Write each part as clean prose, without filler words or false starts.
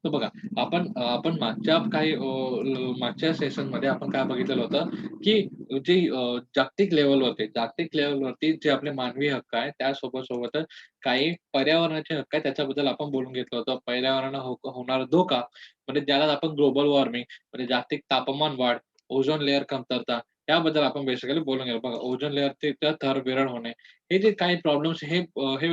तर बघा आपण मागच्या सेशनमध्ये आपण काय बघितलेलं होतं, की जे जागतिक लेव्हलवरती जे आपले मानवी हक्क आहेत, त्यासोबतच काही पर्यावरणाचे हक्क आहेत, त्याच्याबद्दल आपण बोलून घेतलं होतं. पर्यावरणाला होणारा धोका, म्हणजे ज्याला आपण ग्लोबल वॉर्मिंग, म्हणजे जागतिक तापमान वाढ, ओझोन लेयर कमतरता, याबद्दल आपण बेसिकली बोलून गेलो. बघा, ओझोन लेयरचे थर विरळ होणे, हे जे काही प्रॉब्लेम्स हे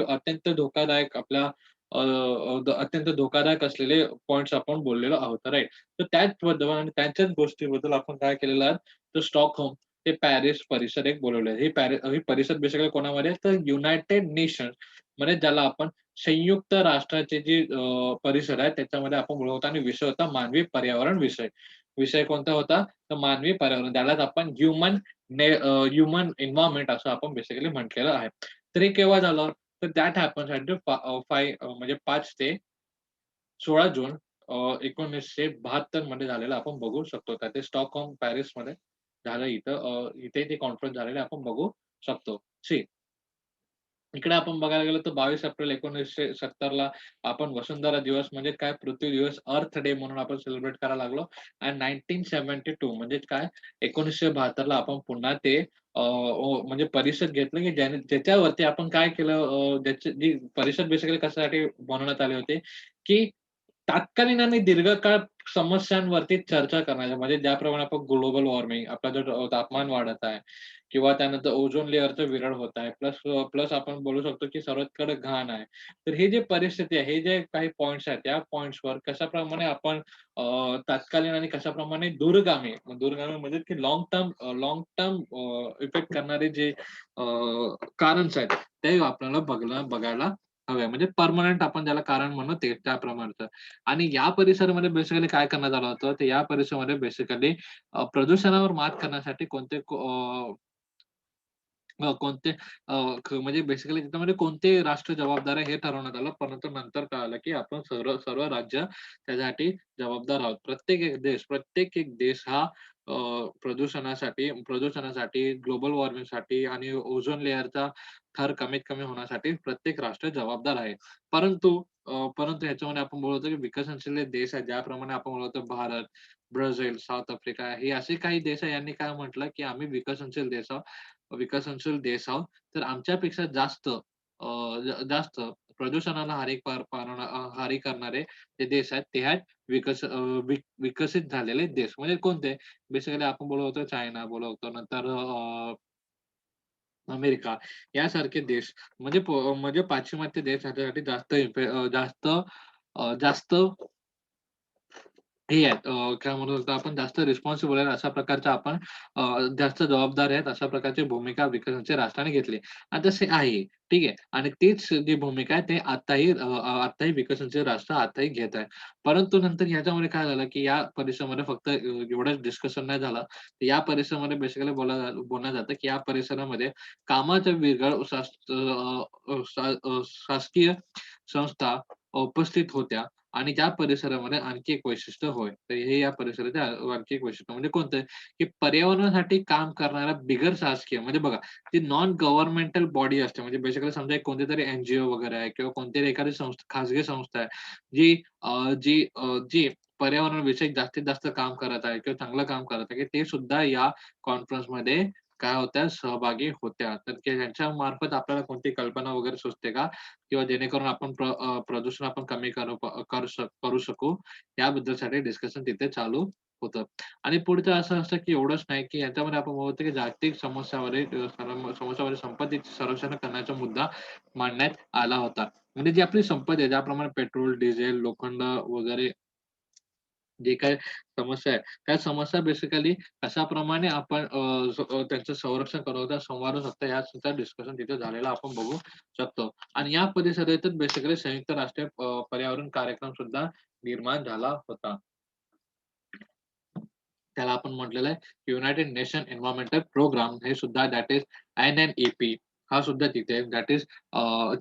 अत्यंत धोकादायक आपल्या अत्यंत धोकादायक असलेले पॉइंट्स आपण बोललेलो आहोत, राइट? तर त्याचबद्दल आणि त्यांच्याच गोष्टीबद्दल आपण काय केलेलं आहे, तर स्टॉकहोम ते पॅरिस परिषद एक बोलावली आहे. ही परिषद बेसिकली कोणामध्ये आहे, तर युनायटेड नेशन्स, म्हणजे ज्याला आपण संयुक्त राष्ट्राची जी परिषद आहे, त्याच्यामध्ये आपण बोलवतो आणि विषय होता मानवी पर्यावरण विषय. विषय कोणता होता? तर मानवी पर्यावरण. त्यालाच आपण ह्युमन एन्व्हायर्नमेंट असं आपण बेसिकली म्हटलेलं आहे. तर हे केव्हा झालं? तर दॅट हॅपन्स ॲट द 5 ते 16 जून 1972 मध्ये झालेलं आपण बघू शकतो. तर ते स्टॉकहोम पॅरिसमध्ये झालं इथे ते कॉन्फरन्स झालेले आपण बघू शकतो. सी इकडे आपण बघायला गेलो तर 22 एप्रिल 1970 ला आपण वसुंधरा दिवस म्हणजे काय पृथ्वी दिवस अर्थ डे म्हणून आपण सेलिब्रेट करायला लागलो. आणि 1972 म्हणजे काय 1972 ला आपण पुन्हा ते म्हणजे परिषद घेतलं की ज्याच्यावरती आपण काय केलं, ज्याची जी परिषद बेसिकली कशासाठी बनवण्यात आली होती, की तात्कालीन आणि दीर्घकाळ समस्यांवरती चर्चा करण्याच्या, म्हणजे ज्याप्रमाणे आपण ग्लोबल वॉर्मिंग, आपला जो तापमान वाढत आहे किंवा त्यानंतर ओझोन लेयरचं विरळ होत आहे. प्लस प्लस आपण बोलू शकतो, की सर्वत्र घाण आहे. तर ही जी परिस्थिती आहे, हे जे काही पॉइंट्स आहेत, त्या पॉइंट्सवर कशाप्रमाणे आपण तात्कालीन आणि कशाप्रमाणे दूरगामी म्हणजे की लाँग टर्म इफेक्ट करणारे जे कारण्स आहेत, ते आपल्याला बघायला हवे. म्हणजे पर्मनंट आपण ज्याला कारण म्हणू ते त्याप्रमाणेचं. आणि या परिसरामध्ये बेसिकली काय करण्यात आलं होतं, तर या परिसरामध्ये बेसिकली प्रदूषणावर मात करण्यासाठी कोणते म्हणजे बेसिकली त्याच्यामध्ये कोणते राष्ट्र जबाबदार आहे हे ठरवण्यात आलं. परंतु नंतर कळालं, की आपण सर्व सर्व राज्य त्यासाठी जबाबदार आहोत. प्रत्येक एक देश हा प्रदूषणासाठी, ग्लोबल वॉर्मिंगसाठी आणि ओझोन लेयरचा थर कमीत कमी होण्यासाठी प्रत्येक राष्ट्र जबाबदार आहे. परंतु ह्याच्यामध्ये आपण बोलतो, की विकसनशील देश आहेत, ज्याप्रमाणे आपण बोलतो भारत, ब्राझील, साऊथ आफ्रिका हे असे काही देश आहेत, यांनी काय म्हटलं, की आम्ही विकसनशील देश आहोत. तर आमच्यापेक्षा जास्त प्रदूषणाला हारी करणारे जे देश आहेत, ते आहेत विकसित झालेले देश. म्हणजे कोणते? बेसिकली आपण बोलतो चायना, बोलवतो नंतर अमेरिका यासारखे देश, म्हणजे पाश्चिमात्य देश ह्याच्यासाठी जास्त हे आहेत, काय म्हणू शकतो आपण, जास्त रिस्पॉन्सिबल आहेत अशा प्रकारच्या आपण जास्त जबाबदार आहेत अशा प्रकारची भूमिका विकसनशील राष्ट्राने घेतली. आणि तसे आहे. ठीक आहे. आणि तीच जी भूमिका आहे ते आताही विकसनशील राष्ट्र आताही घेत आहे. परंतु नंतर ह्याच्यामध्ये काय झालं, की या परिसरामध्ये फक्त एवढंच डिस्कशन नाही झालं. या परिसरामध्ये बेसिकली बोललं जातं, की या परिसरामध्ये कामाच्या वेगळ्या शासकीय संस्था उपस्थित होत्या. आणि त्या परिसरामध्ये आणखी एक वैशिष्ट्य होय. तर हे या परिसराचे आणखी एक वैशिष्ट्य म्हणजे कोणतं आहे, की पर्यावरणासाठी काम करणारा बिगर शासकीय, म्हणजे बघा, ती नॉन गव्हर्नमेंटल बॉडी असते. म्हणजे बेसिकली समजा एक कोणतीतरी एन-जी-ओ वगैरे आहे किंवा कोणतीतरी एखादी खाजगी संस्था आहे, जी पर्यावरणाविषयक जास्तीत जास्त काम करत आहे किंवा चांगलं काम करत आहे, की ते सुद्धा या कॉन्फरन्समध्ये काय होत्या, सहभागी होत्या. तर त्यांच्या मार्फत आपल्याला कोणती कल्पना वगैरे सुचते का? किंवा जेणेकरून आपण प्रदूषण आपण कमी करू शकू, याबद्दलसाठी डिस्कशन तिथे चालू होतं. आणि पुढचं असं असतं, की एवढंच नाही, की याच्यामध्ये आपण बघतो, की जागतिक समस्यावरील संपत्तीचे संरक्षण करण्याचा मुद्दा मांडण्यात आला होता. म्हणजे जी आपली संपत्ती आहे, ज्याप्रमाणे पेट्रोल, डिझेल, लोखंड वगैरे जे काही समस्या आहे, त्या समस्या बेसिकली कशाप्रमाणे आपण त्यांचं संरक्षण करू, त्या संवारू शकतो, याचं डिस्कशन तिथे झालेलं आपण बघू शकतो. आणि या परिषदेतच बेसिकली संयुक्त राष्ट्र पर्यावरण कार्यक्रम सुद्धा निर्माण झाला होता. त्याला आपण म्हटलेलं आहे युनायटेड नेशन एन्व्हायर्नमेंटल प्रोग्राम, हे सुद्धा दॅट इज UNEP, हा सुद्धा तिथे आहे. दॅट इज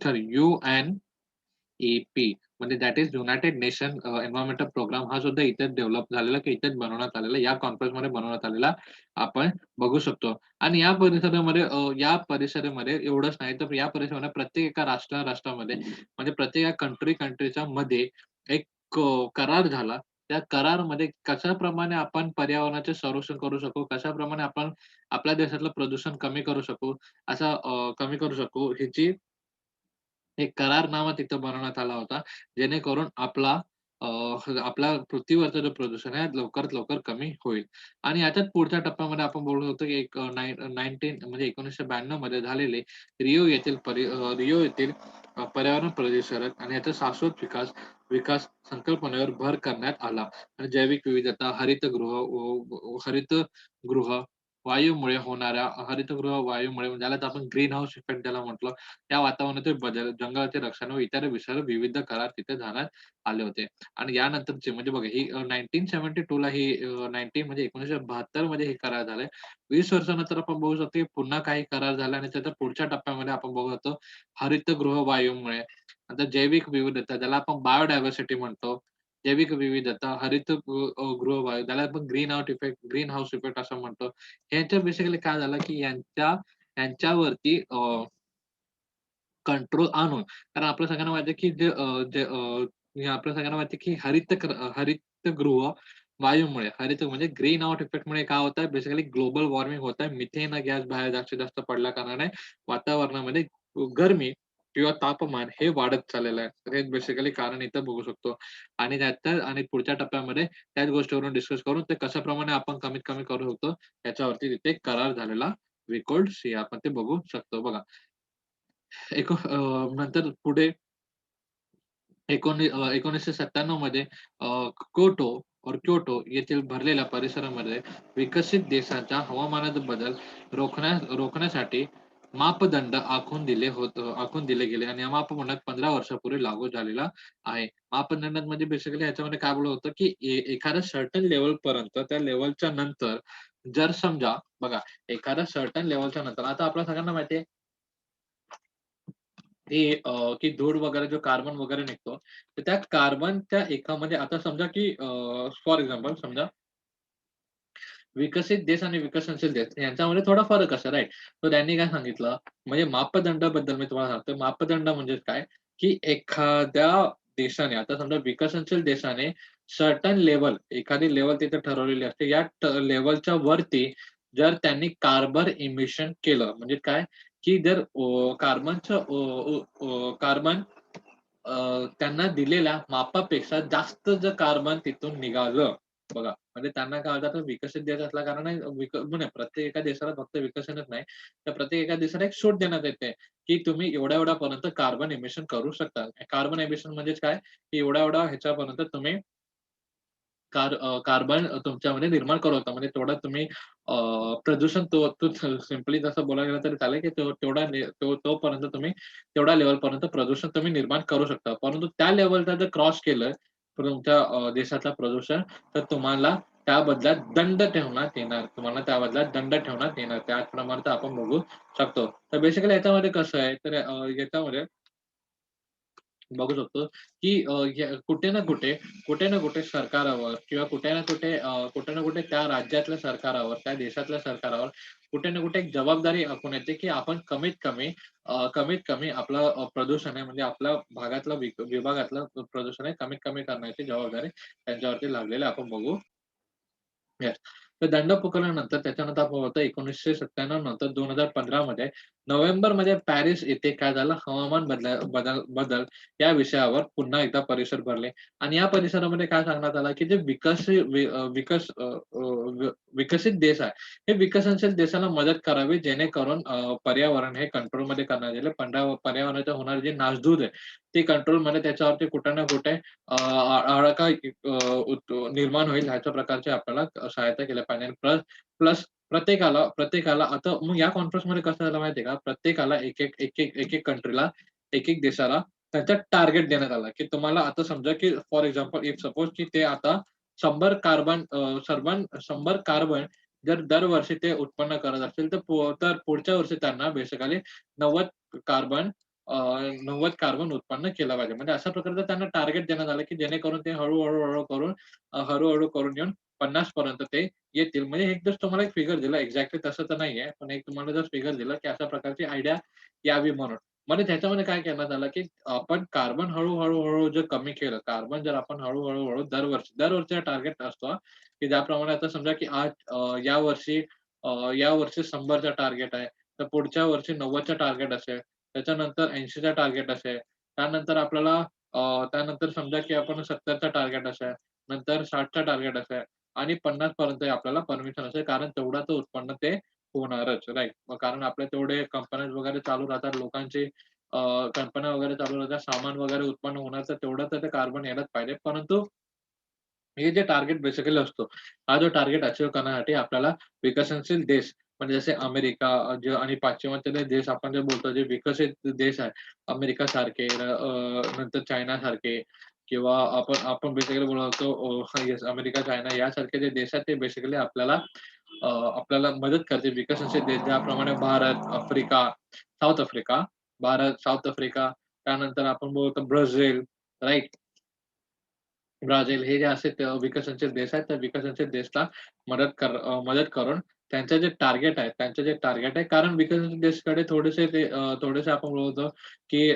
सॉरी UNEP, म्हणजे that is United Nation Environmental Programme, हा सुद्धा इथेच डेव्हलप झालेला, की इथेच बनवण्यात आलेला, या कॉन्फरन्समध्ये बनवण्यात आलेला आपण बघू शकतो. आणि या परिषदेमध्ये एवढंच नाही, तर या परिषदेमध्ये प्रत्येक एका राष्ट्रामध्ये, म्हणजे प्रत्येक कंट्रीच्या मध्ये एक करार झाला. त्या करारमध्ये कशाप्रमाणे आपण पर्यावरणाचे संरक्षण करू शकू, कशाप्रमाणे आपण आपल्या देशातलं प्रदूषण कमी करू शकू, कमी करू शकू ह्याची एक करारनामा तिथं बनवण्यात आला होता. जेणेकरून अ, आपला पृथ्वीवरचं जे प्रदूषण आहे लवकरात लवकर कमी होईल. आणि याच्याच पुढच्या टप्प्यामध्ये आपण बोलत होतो, की एक 19 म्हणजे 1992 मध्ये झालेले रिओ येथील पर्यावरण परिषद आणि याचा शाश्वत विकास संकल्पनेवर भर करण्यात आला. आणि जैविक विविधता, हरितगृह हरितगृह वायूमुळे म्हणजे ज्यालाच आपण ग्रीन हाऊस इफेक्ट ज्याला म्हटलं, त्या वातावरणातील बदल, जंगलाचे रक्षण व इतर विषयावर विविध करार तिथे जाण्यात आले होते. आणि यानंतरचे म्हणजे बघा ही 1972 ला ही म्हणजे 1972 मध्ये हे करार झाले. 20 वर्षानंतर आपण बघू शकतो, की पुन्हा काही करार झाले आणि त्याच्या पुढच्या टप्प्यामध्ये आपण बघू शकतो हरितगृह वायूमुळे. आता जैविक विविधता ज्याला आपण बायोडायव्हर्सिटी म्हणतो. जैविक विविधता, गृह वायू त्याला आपण ग्रीन हाऊस इफेक्ट असं म्हणतो. ह्याच्या बेसिकली काय झालं, की यांच्यावरती कंट्रोल आणून कारण आपल्या सगळ्यांना माहिती आहे, की हे आपल्या सगळ्यांना माहिती आहे, की हरितगृह वायूमुळे म्हणजे ग्रीन हाऊस इफेक्टमुळे काय होतं बेसिकली ग्लोबल वॉर्मिंग होत आहे. मिथेन हा गॅस बाहेर जास्तीत जास्त पडल्या कारणाने वातावरणामध्ये गरमी किंवा तापमान हे वाढत चाललेलं आहे. तर हे बेसिकली कारण इथं बघू शकतो. आणि आणि पुढच्या टप्प्यामध्ये त्याच गोष्टीवरून डिस्कस करून ते कशाप्रमाणे आपण कमीत कमी करू शकतो, याच्यावरती तिथे करार झालेला रेकॉर्ड सी आपण ते बघू शकतो. बघा नंतर पुढे 1997 मध्ये अ, क्योटो येथील भरलेल्या परिसरामध्ये विकसित देशांच्या हवामानात बदल रोखण्यासाठी मापदंड आखून दिले गेले आणि या मापदंडात 15 वर्षापूर्वी लागू झालेला आहे. मापदंडात म्हणजे बेसिकली ह्याच्यामध्ये काय बोललं होतं, की एखाद्या सर्टन लेव्हलपर्यंत त्या लेव्हलच्या नंतर जर समजा बघा, एखाद्या सर्टन लेव्हलच्या नंतर आता आपल्या सगळ्यांना माहिती आहे की धूळ वगैरे जो कार्बन वगैरे निघतो, तर त्या कार्बनच्या एकामध्ये आता समजा की फॉर एक्झाम्पल समजा विकसित देश आणि विकसनशील देश यांच्यामध्ये थोडा फरक असतो राइट. तर त्यांनी काय सांगितलं, म्हणजे मापदंडाबद्दल मी तुम्हाला सांगतो. मापदंड म्हणजे काय, की एखाद्या देशाने आता समजा विकसनशील देशाने सर्टन लेव्हल एखादी लेव्हल तिथे ठरवलेली असते. या लेव्हलच्या वरती जर त्यांनी कार्बन इमिशन केलं, म्हणजे काय, की जर कार्बन त्यांना दिलेल्या मापापेक्षा जास्त जर कार्बन तिथून निघालं, बघा, म्हणजे त्यांना काय होतं, विकसित देश असल्याकारणाने म्हणजे प्रत्येक एका देशाला फक्त विकसनच नाही, तर प्रत्येक एका देशाला एक सूट देण्यात येते, की तुम्ही एवढ्या-एवढ्यापर्यंत कार्बन इमिशन करू शकता. कार्बन इमिशन म्हणजेच काय, की एवढ्या-एवढ्या ह्याच्यापर्यंत तुम्ही कार्बन तुमच्यामध्ये निर्माण करवता. म्हणजे तेवढा तुम्ही प्रदूषण तो सिम्पली तसं बोलायला गेलं तरी चालेल, की तोपर्यंत तुम्ही तेवढ्या लेव्हलपर्यंत प्रदूषण तुम्ही निर्माण करू शकता. परंतु त्या लेव्हलला जर क्रॉस केलं तुमच्या देशातलं प्रदूषण, तर तुम्हाला त्या बदल्यात दंड ठेवण्यात येणार. तुम्हाला त्या बदल्यात दंड ठेवण्यात येणार. त्याचप्रमाणे आपण बघू शकतो. तर बेसिकली याच्यामध्ये कसं आहे, तर याच्यामध्ये बघू शकतो, की कुठे ना कुठे सरकारावर किंवा कुठे ना कुठे त्या राज्यातल्या सरकारावर, त्या देशातल्या सरकारावर कुठे ना कुठे एक जबाबदारी असून येते, की आपण कमीत कमी आपलं प्रदूषण आहे म्हणजे आपल्या विभागातलं प्रदूषण आहे कमीत कमी करण्याची जबाबदारी त्यांच्यावरती लागलेली आपण बघू येस. तर दंड पुकारल्यानंतर त्याच्यानंतर आपण होतं 1997 नंतर 2015 मध्ये नोव्हेंबरमध्ये पॅरिस येथे काय झालं हवामान बदल या विषयावर पुन्हा एकदा परिषद भरले आणि या परिसरामध्ये काय सांगण्यात आलं, की जे विकसित देश आहे, हे विकसनशील देशाला मदत करावी जेणेकरून पर्यावरण हे कंट्रोलमध्ये करण्यात येईल. पर्यावरणाचे होणारे जे नासधूस आहे, ते कंट्रोलमध्ये त्याच्यावरती कुठे ना कुठे आळका निर्माण होईल ह्याच्या प्रकारचे आपल्याला सहायता केल्या पाहिजे. प्लस प्लस प्रत्येकाला आता मग या कॉन्फरन्समध्ये कसं झालं माहिती आहे का? प्रत्येकाला एक-एक कंट्रीला, एक-एक देशाला त्याचा टार्गेट देण्यात आला, की तुम्हाला आता समजा, की फॉर एक्झाम्पल इफ सपोज की ते आता 100 कार्बन जर दरवर्षी ते उत्पन्न करत असतील, तर पुढच्या वर्षी त्यांना बेसिकली 90 कार्बन 90 कार्बन उत्पन्न केला पाहिजे. म्हणजे अशा प्रकारचं त्यांना टार्गेट देण्यात आलं, की जेणेकरून ते हळू-हळू करून येऊन 50 पर्यंत ते येतील. म्हणजे एक जस्ट तुम्हाला एक फिगर दिला एक्झॅक्टली तसं तर नाहीये. पण एक तुम्हाला जस्ट फिगर दिलं, की अशा प्रकारची आयडिया यावी म्हणून. म्हणजे त्याच्यामध्ये काय करण्यात आलं, की आपण कार्बन हळू जर कमी केलं, कार्बन जर आपण हळू दरवर्षीचा टार्गेट असतो हां, की ज्याप्रमाणे आता समजा, की आज यावर्षी 100चा टार्गेट आहे, तर पुढच्या वर्षी 90चा टार्गेट असेल, त्याच्यानंतर 80चा टार्गेट असेल, त्यानंतर आपल्याला त्यानंतर समजा, की आपण 70चा टार्गेट असेल, नंतर 60चा टार्गेट असेल आणि 50 पर्यंत आपल्याला परमिशन असेल, कारण तेवढाच उत्पन्न ते होणारच, राइट. मग कारण आपले तेवढे कंपन्याज वगैरे चालू राहतात, लोकांचे कंपन्या वगैरे चालू राहतात, सामान वगैरे उत्पन्न होणार, तर तेवढं तर ते कार्बन यायलाच पाहिजे. परंतु हे जे टार्गेट बेसिकली असतो, हा जो टार्गेट अचीव्ह करण्यासाठी आपल्याला विकसनशील देश म्हणजे जसे अमेरिका जे आणि पाश्चिमात्य देश आपण जे बोलतो, जे विकसित देश आहे, अमेरिकासारखे नंतर चायनासारखे किंवा आपण आपण बेसिकली बोलतो येस अमेरिका, चायना यासारखे जे देश आहेत, ते बेसिकली आपल्याला मदत करते विकसनशील देश ज्याप्रमाणे भारत, साउथ आफ्रिका, त्यानंतर आपण बोलतो ब्राझील, राइट? ब्राझील हे जे असे विकसनशील देश आहेत, त्या विकसनशील देशला मदत करून त्यांचे जे टार्गेट आहे कारण विकसनशील देशाकडे थोडेसे आपण बोलतो, की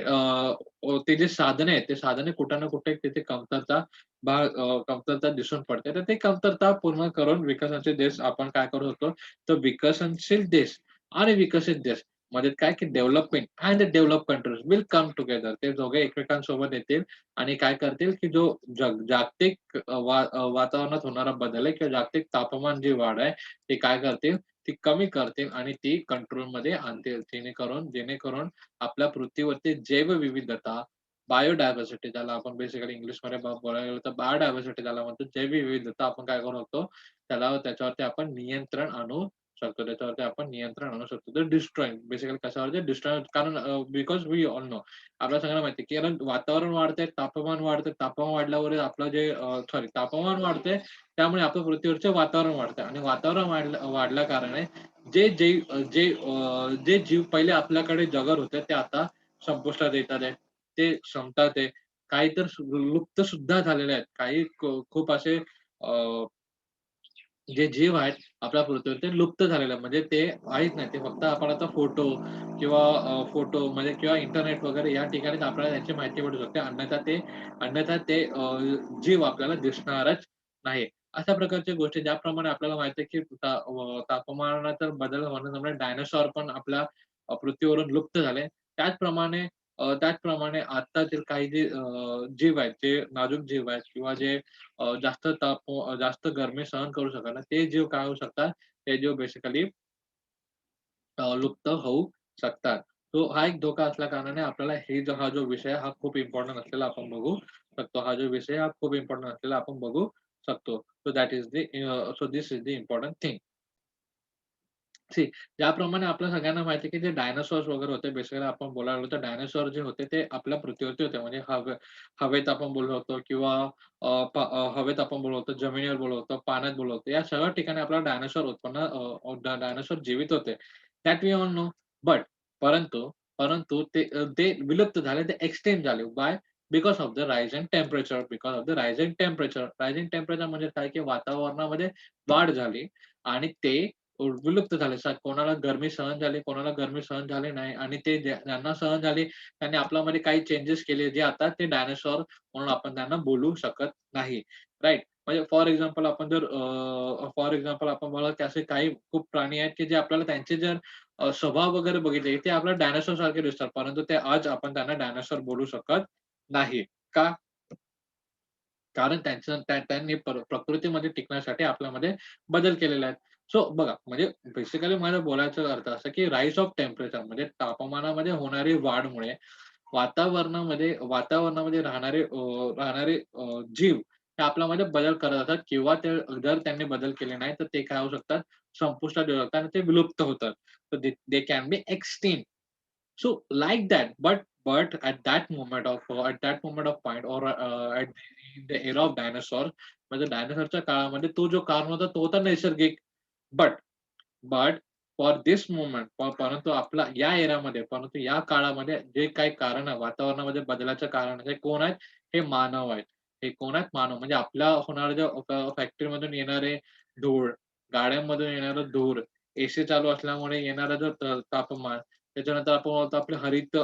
ते जे साधने आहेत, ते साधने कुठे ना कुठे तिथे कमतरता दिसून पडते. तर ते कमतरता पूर्ण करून विकसनशील देश आपण काय करू शकतो, तर विकसनशील देश आणि विकसित देश मध्ये काय, की developing and the developed countries will come together. ते दोघे एकमेकांसोबत येतील आणि काय करतील, की जो जागतिक वातावरणात होणारा बदल आहे किंवा जागतिक तापमान जी वाढ आहे, ते काय करतील, ती कमी करतील आणि ती कंट्रोलमध्ये आणतील. जेणेकरून आपल्या पृथ्वीवरती जैवविविधता, बायोडायव्हर्सिटी ज्याला आपण बेसिकली इंग्लिशमध्ये बोलायला गेलो तर बायोडायव्हर्सिटी ज्याला म्हणतो, जैवविविधता आपण काय करू शकतो, त्याच्यावरती आपण नियंत्रण आणू शकतो. त्याच्यावरती आपण नियंत्रण आणू शकतो. तर डिस्ट्रॉइंग बेसिकली कशावरती डिस्ट्रॉय कारण बिकॉज वी ऑल नो आपल्याला सगळ्यांना माहिती आहे, की कारण वातावरण वाढतंय, तापमान वाढतंय. तापमान वाढल्यावर आपलं जे तापमान वाढतंय, त्यामुळे आपल्या पृथ्वीवरचे वातावरण वाढतंय आणि वातावरण वाढल्या कारणाने जे जीव पहिले आपल्याकडे जगत होते, ते आता संपुष्टात येतात आहे. ते संपतात आहे. काही तर लुप्त सुद्धा झालेले आहेत. काही खूप असे जे जीव आहेत आपल्या पृथ्वीवर ते लुप्त झालेले आहेत. म्हणजे ते आहेत नाही. ते फक्त आपण आता फोटो म्हणजे किंवा इंटरनेट वगैरे या ठिकाणीच आपल्याला त्यांची माहिती भेटू शकते. अन्यथा ते जीव आपल्याला दिसणारच नाही. अशा प्रकारच्या गोष्टी ज्याप्रमाणे आपल्याला माहिती आहे, की तापमानात बदल होण्यामुळे डायनासॉर पण आपल्या पृथ्वीवरून लुप्त झाले. त्याचप्रमाणे आत्ताचे काही जे जीव आहेत, जे नाजूक जीव आहेत किंवा जे जास्त गरमी सहन करू शकत नाही. ते जीव काय होऊ शकतात, ते जीव बेसिकली लुप्त होऊ शकतात. तो हा एक धोका असल्या कारणाने आपल्याला हा जो विषय हा खूप इम्पोर्टंट असलेला आपण बघू शकतो. हा जो विषय हा खूप इम्पोर्टंट असलेला आपण बघू शकतो. So this is the important thing. See ज्याप्रमाणे आपल्या सगळ्यांना माहिती आहे, की जे डायनासॉर्स वगैरे होते बेसिकली आपण बोलायला गेलो तर डायनासॉर जे होते ते आपल्या पृथ्वीवरती होते. म्हणजे हवेत आपण बोलू शकतो किंवा हवेत आपण बोलू शकतो, जमिनीवर बोलू शकतो, पाण्यात बोलू शकतो. या सगळ्या ठिकाणी आपला डायनासॉर जीवित होते. That we all know. But परंतु परंतु ते विलुप्त झाले, ते एक्सटिंक्ट झाले. Why? Because of the rise in temperature. Because of the rise in temperature. Rise in temperature म्हणजे काय, की वातावरणामध्ये वाढ झाली आणि ते विलुप्त झाले. कोणाला गरमी सहन झाली, कोणाला गरमी सहन झाली नाही आणि ते ज्यांना सहन झाली, त्यांनी आपल्यामध्ये काही चेंजेस केले, जे आता ते डायनासॉर म्हणून आपण त्यांना बोलू शकत नाही. राइट? म्हणजे फॉर एक्झाम्पल आपण बघा, की असे काही खूप प्राणी आहेत, की जे आपल्याला त्यांचे जर स्वभाव वगैरे बघितले, ते आपल्याला डायनासॉर सारखे दिसतात. परंतु ते आज आपण त्यांना डायनासॉर बोलू शकत नाही. का? कारण त्यांनी प्रकृतीमध्ये टिकण्यासाठी आपल्यामध्ये बदल केलेले आहेत. सो बघा, म्हणजे बेसिकली माझा बोलायचा अर्थ असा, की राईज ऑफ टेम्परेचर म्हणजे तापमानामध्ये होणारी वाढमुळे वातावरणामध्ये राहणारे जीव हे आपल्यामध्ये बदल करत असतात किंवा ते जर त्यांनी बदल केले नाही, तर ते काय होऊ शकतात, संपुष्टात येऊ शकतात आणि ते विलुप्त होतात. तर they can be extinct. So like that, but at that moment of point or at the era of dinosaur म्हणजे डायनासॉरच्या काळामध्ये तो जो कारण होता तो होता नैसर्गिक. But but for this moment परंतु आपला या एरामध्ये परंतु या काळामध्ये जे काही कारण आहे वातावरणामध्ये बदलाचं कारण हे कोण आहेत? हे मानव आहेत. हे कोण आहेत? मानव. म्हणजे आपल्या होणाऱ्या ज्या फॅक्टरीमधून येणारे धूळ, गाड्यांमधून येणारं धूर, एसी चालू असल्यामुळे येणारा जो तापमान त्याच्यानंतर आपण बोलतो आपले हरित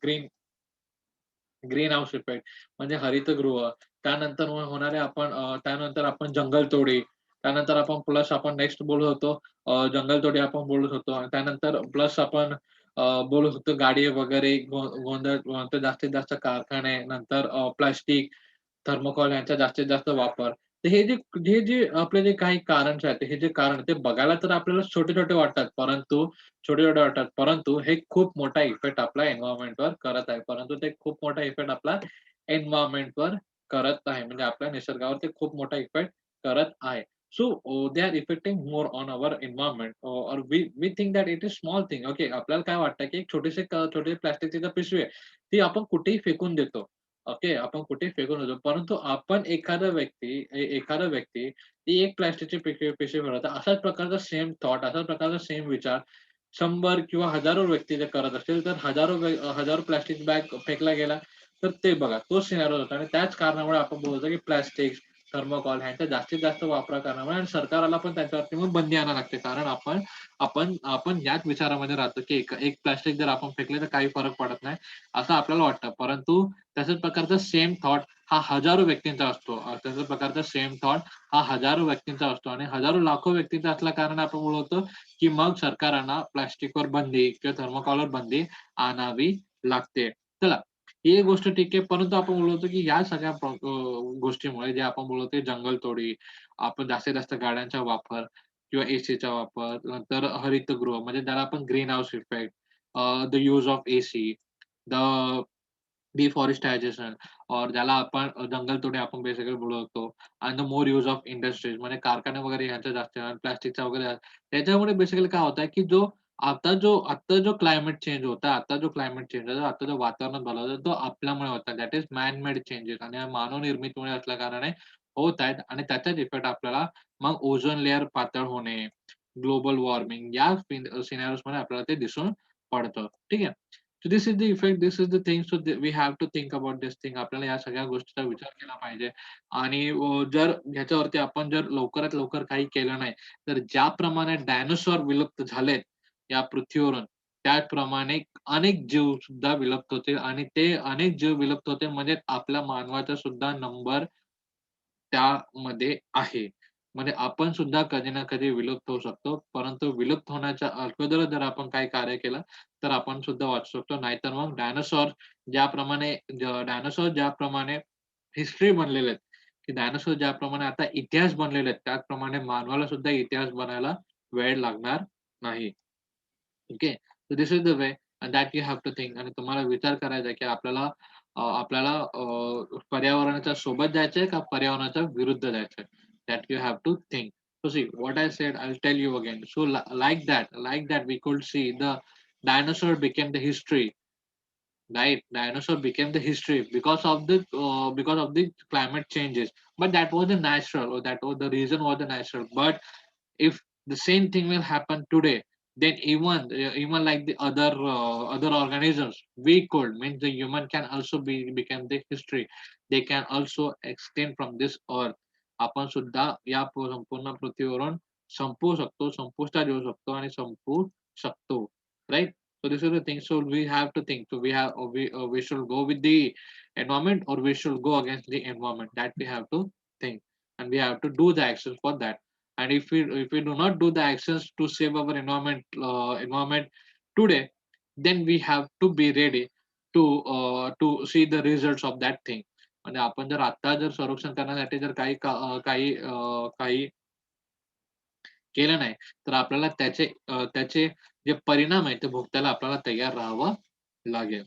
ग्रीन ग्रीन हाऊस इफेक्ट म्हणजे हरितगृह. त्यानंतर मग होणारे आपण त्यानंतर आपण जंगलतोडी. त्यानंतर आपण प्लस आपण नेक्स्ट बोलत होतो जंगलतोडी आपण बोलत होतो आणि त्यानंतर प्लस आपण बोलत होतो गाडी वगैरे गोंधळ नंतर जास्तीत जास्त कारखाने, नंतर प्लास्टिक, थर्मोकॉल यांचा जास्तीत जास्त वापर. तर हे जे आपले जे काही कारण्स आहेत, हे जे कारण ते बघायला तर आपल्याला छोटे-छोटे वाटतात, परंतु हे खूप मोठा इफेक्ट आपल्या एन्व्हायर्नमेंटवर करत आहे. परंतु ते खूप मोठा इफेक्ट आपला एन्व्हायर्नमेंटवर करत आहे. म्हणजे आपल्या निसर्गावर ते खूप मोठा इफेक्ट करत आहे. So they are affecting more on our environment और we think that it is small thing. Okay. आपल्याला काय वाटतं, की एक छोटी प्लास्टिकची जर पिशवी आहे, ती आपण कुठेही फेकून देतो. ओके. आपण कुठेही फेकून देतो. परंतु आपण एखादा व्यक्ती ती एक प्लास्टिकची पिशवी पिशवी बनवतो. अशाच प्रकारचा सेम थॉट, अशाच प्रकारचा सेम विचार 100 किंवा हजारो व्यक्ती जर करत असतील, तर हजारो प्लास्टिक बॅग फेकला गेला, तर ते बघा तो सिनारिओ होता आणि त्याच कारणामुळे आपण बोलतो, की प्लास्टिक, थर्मोकॉल ह्यांचा जास्तीत जास्त वापर करण्यामुळे आणि सरकारला पण त्यांच्यावरती मग बंदी आणावी लागते. कारण आपण आपण याच विचारामध्ये राहतो, की एक एक प्लास्टिक जर आपण फेकले तर काही फरक पडत नाही, असं आपल्याला वाटतं. परंतु तशाच प्रकारचा सेम थॉट हा हजारो व्यक्तींचा असतो. तशाच प्रकारचा सेम थॉट हा हजारो व्यक्तींचा असतो आणि हजारो लाखो व्यक्तींचा असल्या कारणाने आपण बोलतो, की मग सरकारांना प्लास्टिकवर बंदी किंवा थर्मोकॉलवर बंदी आणावी लागते. चला, ही एक गोष्ट ठीक आहे. परंतु आपण बोलतो, की या सगळ्या गोष्टीमुळे जे आपण बोलतो जंगलतोडी, आपण जास्तीत जास्त गाड्यांचा वापर किंवा एसीचा वापर, नंतर हरितगृह म्हणजे ज्याला आपण green house effect, the use of AC, the deforestation और ज्याला आपण जंगलतोडी आपण बेसिकली बोलतो आणि the more use of industries म्हणजे कारखाने वगैरे ह्यांचा जास्त प्लास्टिकचा वगैरे त्याच्यामुळे बेसिकली काय होतंय, की आता जो क्लायमेट चेंज होता, आता जो क्लायमेट चेंज होता, आता जो वातावरण बदलला तो आपल्यामुळे होता. That is man made changes आणि मानव निर्मितीमुळे असल्या कारणाने होत आहेत आणि त्याचाच इफेक्ट आपल्याला मग ओझोन लेयर पातळ होणे, ग्लोबल वॉर्मिंग या सिनारिओजमध्ये आपल्याला ते दिसून पडतं. ठीक आहे. So this is the effect, this is the thing. So we have to think about this thing. आपल्याला या सगळ्या गोष्टीचा विचार केला पाहिजे आणि जर ह्याच्यावरती आपण जर लवकरात लवकर काही केलं नाही, तर ज्याप्रमाणे डायनोसॉर विलुप्त झालेत या पृथ्वीवरून, त्याचप्रमाणे अनेक जीव सुद्धा विलुप्त होतील आणि ते अनेक जीव विलुप्त होतील म्हणजे आपल्या मानवाचा सुद्धा नंबर त्यामध्ये आहे. म्हणजे आपण सुद्धा कधी ना कधी विलुप्त होऊ शकतो. परंतु विलुप्त होण्याच्या अगोदर जर आपण काही कार्य केलं, तर आपण सुद्धा वाचू शकतो. नाहीतर मग डायनासोर ज्याप्रमाणे हिस्ट्री बनलेले आहेत, की डायनासोर ज्याप्रमाणे आता इतिहास बनलेले आहेत, त्याचप्रमाणे मानवाला सुद्धा इतिहास बनायला वेळ लागणार नाही. Okay. So this is the way that you have to think आणि तुम्हाला विचार करायचा आहे, की आपल्याला पर्यावरणाच्या सोबत जायचंय का पर्यावरणाच्या विरुद्ध जायचंय? That you have to think. So see what I said, I'll tell you again. So like that we could see the dinosaur became the history, right? Dinosaur became the history because of the climate changes. But that was the natural, or that was the reason was the natural. But if the same thing will happen today, then even like the other organisms, we could means the human can also become the history. They can also extend from this earth. आपण सुद्धा या संपूर्ण पृथ्वीवरून संपुष्टात येऊ शकतो आणि संपू शकतो. Right? So this is the thing. So we have to think. So we should go with the environment or we should go against the environment. That we have to think, and we have to do the actions for that. And if we do not do the actions to save our environment today, then we have to be ready to see the results of that thing. म्हणजे आपण जर आता जर संरक्षण करण्यासाठी जर काही केलं नाही, तर आपल्याला त्याचे जे परिणाम आहेत ते भोगतायला आपल्याला तयार राहावं लागेल.